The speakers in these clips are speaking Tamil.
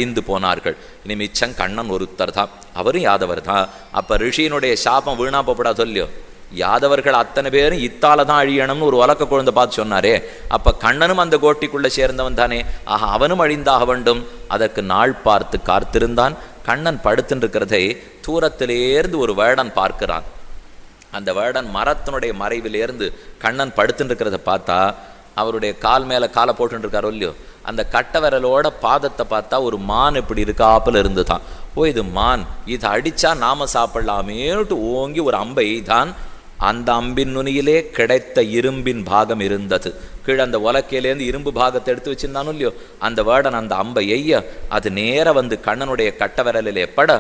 அழிந்து போனார்கள். இனி மிச்சம் கண்ணன் ஒருத்தர் தான், அவரும் யாதவர் தான். அப்போ ரிஷியினுடைய சாபம் வீணா போப்படாதோ இல்லையோ, யாதவர்கள் அத்தனை பேரும் இத்தால தான் அழியணும்னு ஒரு உலக்க குழந்தை பார்த்து சொன்னாரே, அப்போ கண்ணனும் அந்த கோட்டிக்குள்ளே சேர்ந்தவன் தானே, ஆக அவனும் அழிந்தாக வேண்டும். அதற்கு நாள் பார்த்து காத்திருந்தான். கண்ணன் படுத்துன்னு இருக்கிறதை தூரத்திலேருந்து ஒரு வேடன் பார்க்கிறான். அந்த வேடன் மரத்தினுடைய மறைவிலேருந்து கண்ணன் படுத்துன்னு இருக்கிறத பார்த்தா, அவருடைய கால் மேலே காலை போட்டுருக்காரோ இல்லையோ, அந்த கட்ட விரலோட பாதத்தை பார்த்தா ஒரு மான் இப்படி இருக்காப்புல இருந்து தான். இது மான், இதை அடித்தா நாம சாப்பிடலாமேட்டு ஓங்கி ஒரு அம்பை தான். அந்த அம்பின் நுனியிலே கிடைத்த இரும்பின் பாகம் இருந்தது. கீழே அந்த உலக்கையிலேருந்து இரும்பு பாகத்தை எடுத்து வச்சிருந்தானோ இல்லையோ, அந்த வேடன் அந்த அம்பை எய்ய அது நேர வந்து கண்ணனுடைய கட்ட விரலிலே பட,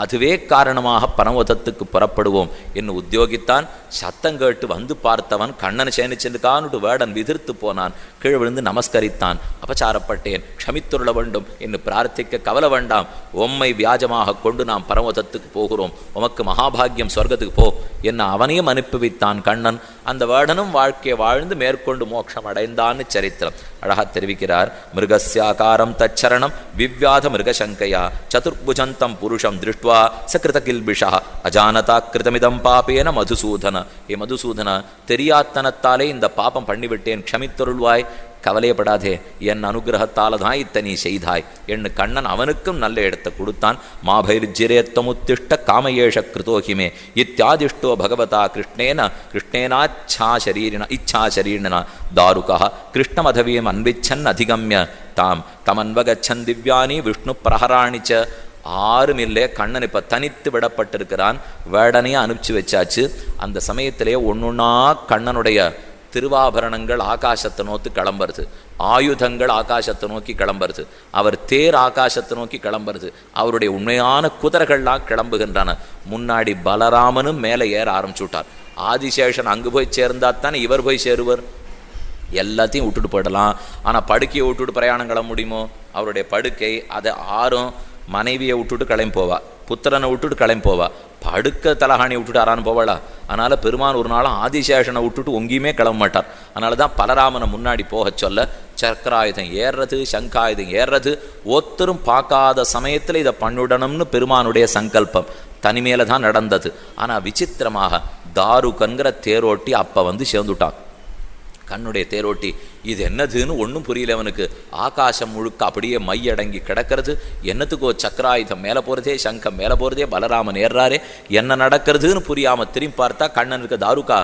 அதுவே காரணமாக பரமதத்துக்கு புறப்படுவோம் என்று உத்தியோகித்தான். சத்தம் கேட்டு வந்து பார்த்தவன் கண்ணனை சேனிச்சிருக்கான்னுட்டு வேடன் விதிர்த்து போனான். கீழே விழுந்து நமஸ்கரித்தான். அபச்சாரப்பட்டேன், க்ஷமித்துள்ள வேண்டும் என்று பிரார்த்திக்க கவலை வேண்டாம். உம்மை வியாஜமாக கொண்டு நாம் பரமதத்துக்கு போகிறோம், உமக்கு மகாபாகியம் சொர்க்கத்துக்கு போ என்ன அவனையும் அனுப்பிவித்தான் கண்ணன். அந்த வேடனும் வாழ்க்கையை வாழ்ந்து மேற்கொண்டு மோட்சம் அடைந்தான்னு சரித்திரம் அழகா தெரிவிக்கிறார். மிருகஸ்யாகாரம் தச்சரணம் விவ்யாத மிருகசங்கையா சதுர்புஜந்தம் புருஷம் திருஷ்டுவா சகிருத கில்பிஷா அஜானதா கிருதமிதம் பாப்பேன மதுசூதன. ஏ மதுசூதன, தெரியாத்தனத்தாலே இந்த பாப்பம் பண்ணிவிட்டேன், க்ஷமித்தொருள்வாய். கவலையப்படாதே, என் அனுகிரகத்தால தான் இத்தனை செய்தாய் என்று கண்ணன் அவனுக்கும் நல்ல இடத்தை கொடுத்தான். மாபைர்ஜிரேத்வமுத்திஷ்ட காமயேஷ கிருதோஹிமே இத்தியாதிஷ்டோ பகவதா கிருஷ்ணேனாச்சாசரீரிண இச்சாசரீரிண தாருகா கிருஷ்ணமதவியம் அன்விச்சன் அதிகம்ய தாம் தமன்வகச்சன் திவ்யானி விஷ்ணு பிரஹராணிச்ச. ஆறும் இல்லை, கண்ணன் இப்போ தனித்து விடப்பட்டிருக்கிறான். வேடனையும் அனுப்பிச்சு வச்சாச்சு. அந்த சமயத்திலே ஒன்றுன்னா கண்ணனுடைய திருவாபரணங்கள் ஆகாசத்தை நோக்கி கிளம்புறது, ஆயுதங்கள் ஆகாசத்தை நோக்கி கிளம்புறது, அவர் தேர் ஆகாசத்தை நோக்கி கிளம்புறது, அவருடைய உண்மையான குதிரைகள்லாம் கிளம்புகின்றன. முன்னாடி பலராமனும் மேலே ஏற ஆரம்பிச்சுட்டார். ஆதிசேஷன் அங்கு போய் சேர்ந்தாத்தானே இவர் போய் சேருவர். எல்லாத்தையும் விட்டுட்டு போயிடலாம், ஆனால் படுக்கையை விட்டுட்டு பிரயாணம் கிளம்ப முடியுமோ? அவருடைய படுக்கை அதை ஆறும் மனைவியை விட்டுட்டு கிளம்பி போவா, புத்திரனை விட்டுட்டு கிளம்பி போவா, படுக்க தலகாணியை விட்டுட்டு ஆறான்னு போவாளா? அதனால் பெருமான் ஒரு நாளும் ஆதிசேஷனை விட்டுட்டு ஒங்கேயுமே கிளம்ப மாட்டார். அதனால தான் பலராமனை முன்னாடி போக சொல்ல சக்கராயுதம் ஏறுறது, சங்காயுதம் ஏறுறது, ஒத்தரும் பார்க்காத சமயத்தில் இதை பண்ணிடணும்னு பெருமானுடைய சங்கல்பம் தனிமையில தான் நடந்தது. ஆனால் விசித்திரமாக தாருகன்கிற தேரோட்டி அப்போ வந்து சேர்ந்துட்டான். கண்ணுடைய தேரோட்டி இது என்னதுன்னு ஒன்றும் புரியல அவனுக்கு. ஆகாசம் முழுக்க அப்படியே மையடங்கி கிடக்கிறது. என்னத்துக்கோ சக்கராயுதம் மேலே போகிறதே, சங்கம் மேலே போகிறதே, பலராமன் ஏறாரே, என்ன நடக்கிறதுன்னு புரியாமல் திரும்பி பார்த்தா கண்ணனுக்கு தாருகா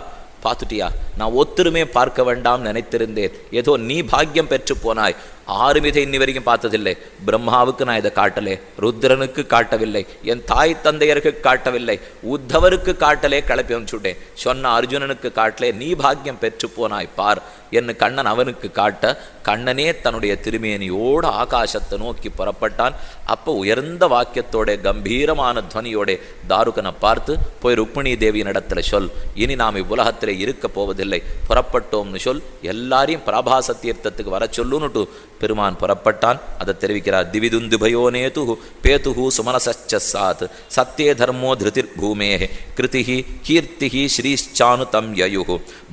பார்த்துட்டியா, நான் ஒத்துருமே பார்க்க வேண்டாம் நினைத்திருந்தேன், ஏதோ நீ பாக்கியம் பெற்று போனாய். ஆறும் இதை இன்னி வரைக்கும் பார்த்ததில்லை. பிரம்மாவுக்கு நான் இதை காட்டலே, ருத்ரனுக்கு காட்டவில்லை, என் தாய் தந்தையருக்கு காட்டவில்லை, உத்தவருக்கு காட்டலே, கிளப்பி அனுப்பிச்சுட்டேன். சொன்ன அர்ஜுனனுக்கு காட்டலே, நீ பாக்கியம் பெற்று போனாய் பார் என்று கண்ணன் அவனுக்கு காட்ட, கண்ணனே தன்னுடைய திருமேனியோடு ஆகாசத்தை நோக்கி புறப்பட்டான். அப்போ உயர்ந்த வாக்கியத்தோட கம்பீரமான துவனியோட தாருகனை பார்த்து, போய் ருக்மிணி தேவியின் இடத்துல சொல், இனி நாம் இவ்வுலகத்திலே இருக்க போவதில்லை, புறப்பட்டோம்னு சொல், எல்லாரையும் பிரபாச தீர்த்தத்துக்கு வர சொல்லுன்னுட்டு பெருமான் புறப்பட்டான். அதை தெரிவிக்கிறார். திவிதுந்து பயோனேது பேது சுமனசச்ச சாத் சத்தியே தர்மோ திருதிர் பூமே கிருதி கீர்த்தி ஸ்ரீச்சானு தம் யயு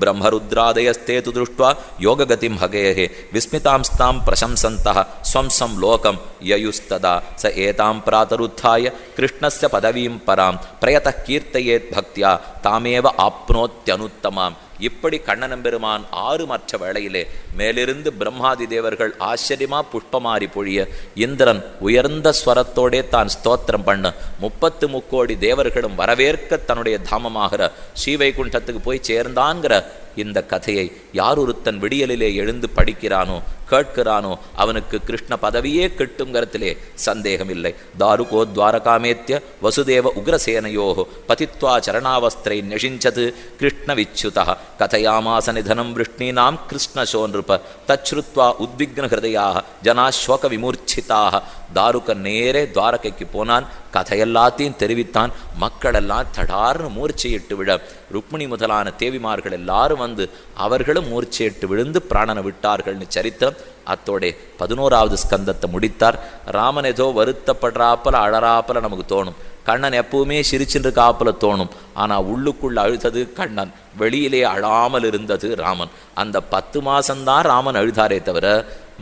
பிரம்மருத்ராதயஸ்தே து திருஷ்ட்வா யோககதிம் ஹகேஹே விஸ்மிதாம்ஸ்தாம் பிரசம்சந்தः ஸ்வம் சம் லோகம் யயுஸ்ததா ச ஏதாம் பிராதருத்தாய கிருஷ்ணஸ்ய பதவீம் பராம் பிரயதः கீர்த்தயேத் பக்தியா தாமேவ ஆப்னோத்யனுத்தமாம். இப்படி கண்ணனம்பெருமான் ஆறு மற்ற வேளையிலே மேலிருந்து பிரம்மாதி தேவர்கள் ஆச்சரியமா புஷ்பமாரி பொழிய, இந்திரன் உயர்ந்த ஸ்வரத்தோடே தான் ஸ்தோத்திரம் பண்ண, 33 தேவர்களும் வரவேற்க தன்னுடைய தாமமாகிற ஸ்ரீவைகுண்டத்துக்கு போய் சேர்ந்தான்கிற இந்த கதையை யார் ஒருத்தன் விடியலிலே எழுந்து படிக்கிறானோ கேட்கிறானோ அவனுக்கு கிருஷ்ண பதவியே கிட்டுங்கிறதிலே சந்தேகம் இல்லை. தாருகோ துவாரகாமேத்திய வசுதேவ உக்ரசேனையோ பதித்வா சரணாவஸ்திரை நெஷிஞ்சது கிருஷ்ண விச்சுதா கதையாமாச நிதனம் விஷ்ணீனாம் கிருஷ்ணசோ நிருப தச்ருத்வா உத்விக்ன ஹிருதயாக ஜனாஸ்வக விமூர்ச்சிதாக. தாருக நேரே துவாரகைக்கு போனான், கதையெல்லாத்தையும் தெரிவித்தான். மக்கள் எல்லாம் தடார்னு மூர்ச்சையிட்டு விழ, ருக்மிணி முதலான தேவிமார்கள் எல்லாரும் வந்து அவர்களும் மூர்ச்சையிட்டு விழுந்து பிராணனை விட்டார்கள்னு சரித்திரம். அத்தோட 11வது ஸ்கந்தத்தை முடித்தார். ராமன் ஏதோ வருத்தப்படுறாப்பல அழறாப்பல நமக்கு தோணும். கண்ணன் எப்பவுமே சிரிச்சுட்டு காப்பில் தோணும். ஆனால் உள்ளுக்குள்ள அழுதது கண்ணன், வெளியிலே அழாமல் இருந்தது ராமன். அந்த 10 மாசம்தான் ராமன் அழுதாரே தவிர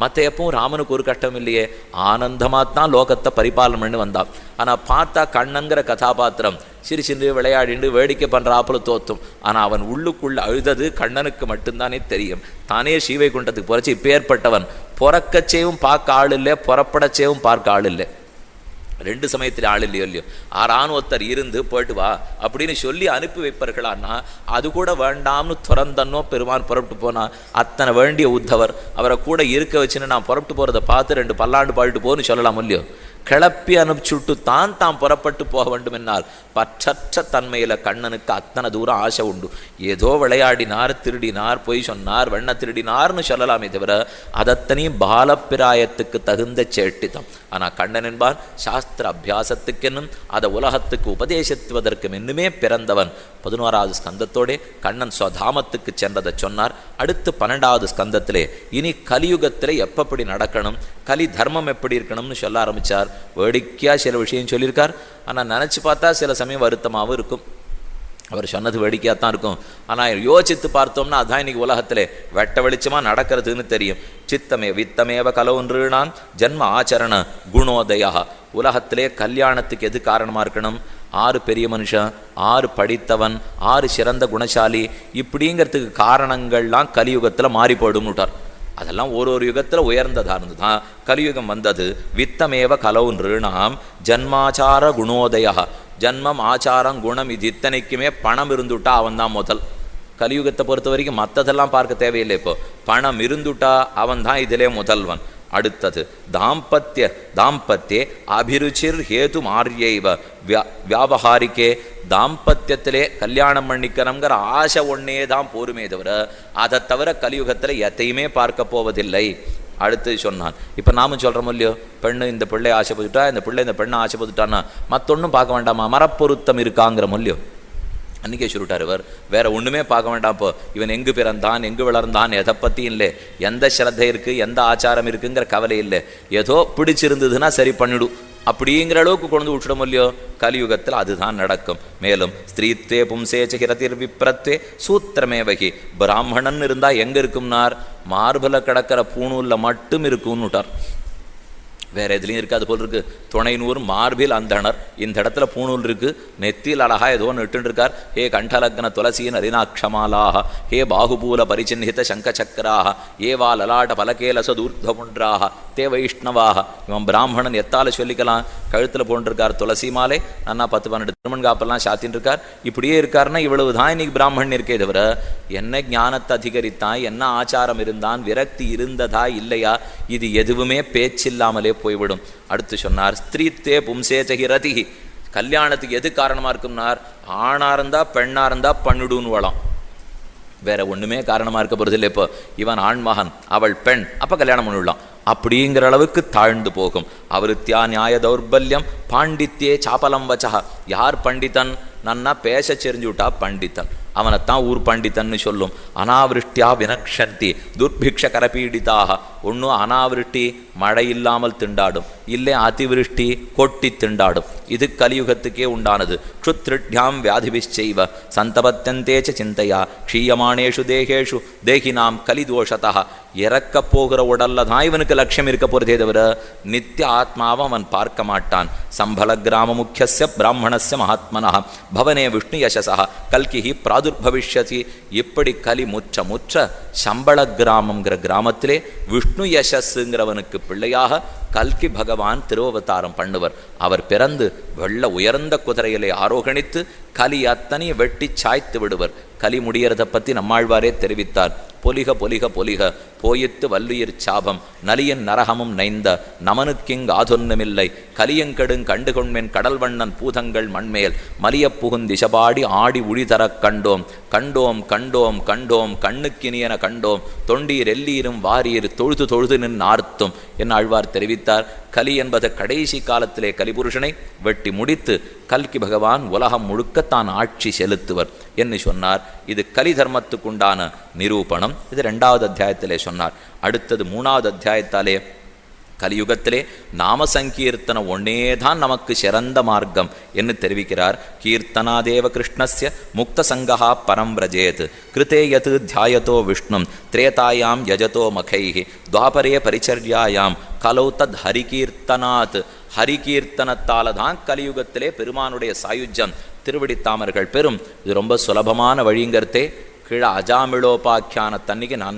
மற்ற எப்பவும் ராமனுக்கு ஒரு கஷ்டம் இல்லையே, ஆனந்தமாக தான் லோகத்தை பரிபாலனம் பண்ணி வந்தான். ஆனால் பார்த்தா கண்ணன்கிற கதாபாத்திரம் சிரிச்சின்று விளையாடிண்டு வேடிக்கை பண்ணுறாப்புல தோத்தும். ஆனால் அவன் உள்ளுக்குள்ள அழுதது கண்ணனுக்கு மட்டும்தானே தெரியும். தானே ஸ்ரீவைகுண்டத்துக்கு போறச்சு இப்பேற்பட்டவன் புறக்கச்சேவும் பார்க்க ஆள் இல்லை, புறப்படச்சேவும் பார்க்க ஆள் இல்லை. 2 சமயத்தில் ஆள் இல்லையோ இல்லையோ. ஆறான் ஒருத்தர் இருந்து போயிட்டு வா அப்படின்னு சொல்லி அனுப்பி வைப்பார்களான்னா அது கூட வேண்டாம்னு துறந்தன்னோ பெருமான் புறப்பட்டு போனா அத்தனை வேண்டிய உத்தவர் அவரை கூட இருக்க வச்சுன்னு நான் புறப்பட்டு போகிறத பார்த்து 2 பல்லாண்டு பாடிட்டு போன்னு சொல்லலாம் இல்லையோ. கிளப்பி அனுப்பிச்சுட்டு தாம் புறப்பட்டு போக வேண்டும் என்னால் பற்றற்ற தன்மையில் கண்ணனுக்கு அத்தனை தூரம் ஆசை உண்டு. ஏதோ விளையாடினார், திருடினார், பொய் சொன்னார், வெண்ண திருடினார்னு சொல்லலாமே தவிர அதத்தனையும் பாலப்பிராயத்துக்கு தகுந்த சேட்டித்தம். ஆனால் கண்ணன் என்பான் சாஸ்திர அபியாசத்துக்கென்னும் அதை உலகத்துக்கு உபதேசித்துவதற்கு இன்னுமே பிறந்தவன். 11வது ஸ்கந்தத்தோடே கண்ணன் ஸ்வதாமத்துக்கு சென்றதை சொன்னார். அடுத்து 12வது ஸ்கந்தத்திலே இனி கலியுகத்திலே எப்படி நடக்கணும், கலி தர்மம் எப்படி இருக்கணும்னு சொல்ல ஆரம்பித்தார். வேடிக்கையாக சில விஷயம் சொல்லியிருக்கார். ஆனால் நினச்சி பார்த்தா சில சமயம் வருத்தமாகவும் இருக்கும். அவர் சொன்னது வேடிக்கையாக தான் இருக்கும். ஆனால் யோசித்து பார்த்தோம்னா அதான் இன்னைக்கு உலகத்திலே வெட்ட வெளிச்சமாக நடக்கிறதுன்னு தெரியும். சித்தமே வித்தமேவ கலவுன்றான் ஜன்ம ஆச்சரண குணோதயா. உலகத்திலே கல்யாணத்துக்கு எது காரணமாக இருக்கணும்? 6 பெரிய மனுஷன், 6 படித்தவன், 6 சிறந்த குணசாலி, இப்படிங்கிறதுக்கு காரணங்கள்லாம் கலியுகத்தில் மாறி போயிடும்னுட்டார். அதெல்லாம் ஒரு யுகத்தில் உயர்ந்ததாக இருந்து தான் கலியுகம் வந்தது. வித்தமேவ கலவுன்றாம் ஜன்மாச்சார குணோதயா. ஜன்மம், ஆச்சாரம், குணம் இது இத்தனைக்குமே பணம் இருந்துட்டா அவன் தான் முதல். கலியுகத்தை பொறுத்த வரைக்கும் மற்றதெல்லாம் பார்க்க தேவையில்லை. இப்போ பணம் இருந்துட்டா அவன் தான் இதிலே முதல்வன். அடுத்தது தாம்பத்திய அபிருச்சிர் ஹேது மாரியைவ வியாபகாரிக்கே. தாம்பத்தியத்திலே கல்யாணம் பண்ணிக்கணுங்கிற ஆசை ஒன்னே தான் போருமே தவிர அதை தவிர கலியுகத்தில் எதையுமே பார்க்க போவதில்லை. அடுத்து சொன்னான். இப்போ நாமும் சொல்கிறோம் இல்லையோ, பெண்ணு இந்த பிள்ளை ஆசைப்பட்டுட்டா, இந்த பிள்ளை இந்த பெண்ணை ஆசைப்பட்டுட்டான்னா மற்றொன்றும் பார்க்க வேண்டாமா, மரப்பொருத்தம் இருக்காங்கிற இல்லையோ. அன்றைக்கே சொல்லிட்டார் இவர், வேற ஒன்றுமே பார்க்க வேண்டாம். இப்போ இவன் எங்கு பிறந்தான், எங்கு வளர்ந்தான், எதை பற்றியும் இல்லை, எந்த ஸ்ரத்தை இருக்குது, எந்த ஆச்சாரம் இருக்குங்கிற கவலை இல்லை. ஏதோ பிடிச்சிருந்ததுன்னா சரி பண்ணிவிடும் அப்படிங்கிற அளவுக்கு கொண்டு விட்டுடும் இல்லையோ. கலியுகத்தில் அதுதான் நடக்கும். மேலும் ஸ்திரீத்வே பும்சேச்ச ஹிரதிர் விப்ரத்வே சூத்திரமே வகி. பிராமணன் இருந்தால் எங்கே இருக்கும்னார், மார்பில் கிடக்கிற பூணூலில் மட்டும் இருக்கும்னு விட்டார். வேறு எதுலேயும் இருக்காது போல் இருக்குது. துணைநூறு மார்பில் அந்தனர். இந்த இடத்துல பூணூல் இருக்குது, நெத்தியில் அழகா ஏதோ நட்டுருக்கார். ஹே கண்டலக்ன துளசீன் அரிநாட்சமாலாக, ஹே பாகுபூல பரிச்சின்னித சங்கச்சக்கராக, ஏ வா லலாட்ட பலகேலச தூர்தமுன்றாக, தே வைஷ்ணவாக. இவன் பிராமணன் எத்தால் சொல்லிக்கலாம். கழுத்தில் போன்றிருக்கார் துளசி மாலை, நன்னா 10-12 திருமண் காப்பெல்லாம் சாத்தின்னு இருக்கார். இப்படியே இருக்காருன்னா இவ்வளவு தான் இன்னைக்கு பிராமணன் இருக்கே தவிர என்ன ஞானத்தை அதிகரித்தான், என்ன ஆச்சாரம் இருந்தான், விரக்தி இருந்ததா இல்லையா, இது எதுவுமே பேச்சில்லாமலே போய்விடும். அடுத்து சொன்னார் ஸ்திரீத்தே பும்சேச்சகிரதி. கல்யாணத்துக்கு எது காரணமாக இருக்கும்னார், ஆணா இருந்தா பெண்ணா இருந்தா பண்ணிடுன்னு வளம், வேற ஒன்றுமே காரணமாக இருக்க போகிறது இல்லை. இப்போ இவன் ஆண்மகன், அவள் பெண், அப்போ கல்யாணம் பண்ணிவிடலாம் அப்படிங்கிற அளவுக்கு தாழ்ந்து போகும். அவருத்தியா நியாய தௌர்பல்யம் பாண்டித்யே சாப்பலம் வச்சா. யார் பண்டிதன், நன்னா பேச தெரிஞ்சு விட்டா பண்டிதன், அவனைத்தான் ஊர் பண்டிதன்னு சொல்லும். அனாவிருஷ்டியா வினக்ஷந்தி துர்பிக்ஷ கரபீடிதாக. ஒன்றும் அனாவிருஷ்டி மழை இல்லாமல் திண்டாடும், இல்லை அதிவிருஷ்டி கொட்டி திண்டாடும். இது கலியுகத்துக்கே உண்டானது. க்ஷுத்ருட்யாம் வியாதிபிச்சைவ சந்தபத்தந்தேச்ச சிந்தையா க்ஷீயமானேஷு தேகேஷு தேகினாம் கலிதோஷதா. இறக்க போகிற உடல்ல தான் இவனுக்கு லட்சியம் இருக்க போகிறதே தவிர நித்திய ஆத்மாவை அவன் பார்க்க மாட்டான். சம்பல கிராம முக்கியஸ்ய பிராமணஸ்ய மகாத்மனா பவனே விஷ்ணு யசசா கல்கிஹி பிராதுர்பவிஷ்யதி. இப்படி கலி முற்ற சம்பள கிராமங்கிற கிராமத்திலே விஷ்ணு யசஸ்ங்கிறவனுக்கு பிள்ளையாக கல்கி பகவான் திருவவதாரம் பண்ணுவர். அவர் பிறந்து வெள்ள உயர்ந்த குதிரையிலே ஆரோகணித்து கலி அத்தனை வெட்டி சாய்த்து விடுவர். கலி முடியறதை பற்றி நம்மாழ்வாரே தெரிவித்தார். பொலிக பொலிக பொலிக போயித்து வல்லுயிர் சாபம் நலியன் நரகமும் நைந்த நமனுக்கிங் ஆதொன்னுமில்லை கலியங்கெடுங் கண்டுகொண்மென் கடல்வண்ணன் பூதங்கள் மண்மேல் மலிய புகுந்திசபாடி ஆடி உழிதரக் கண்டோம் கண்டோம் கண்டோம் கண்டோம் கண்ணுக்கினியன கண்டோம் தொண்டீர் எல்லீரும் வாரீர் தொழுது தொழுது நின் ஆர்த்தும் என் ஆழ்வார் தெரிவித்தார். கலி என்பது கடைசி காலத்திலே கலிபுருஷனை வெட்டி முடித்து கல்கி பகவான் உலகம் முழுக்கத்தான் ஆட்சி செலுத்துவர் என்று சொன்னார். இது கலி தர்மத்துக்குண்டான நிரூபணம். இது 2வது அத்தியாயத்திலே சொன்னார். அடுத்தது 3வது அத்தியாயத்தாலே கலியுகத்திலே நாம சங்கீர்த்தன ஒன்னே தான் நமக்கு சிறந்த மார்க்கம் என்று தெரிவிக்கிறார். கீர்த்தனாதேவ கிருஷ்ணஸ்ய முக்த சங்கஹா பரம் விரஜேத் கிருதே யத் தியாயதோ விஷ்ணும் திரேதாயாம் யஜதோ மகைஹி துவாபரே பரிச்சர்யாயாம் கலௌ தத் ஹரிகீர்த்தனாத். ஹரிகீர்த்தனத்தால தான் கலியுகத்திலே பெருமானுடைய சாயுஜ்யம் திருவடித்தாமர்கள் பெறும். இது ரொம்ப சுலபமான வழிங்கிறதே. கீழே அஜாமிளோபாக்கியான தன்னிக்கு நான்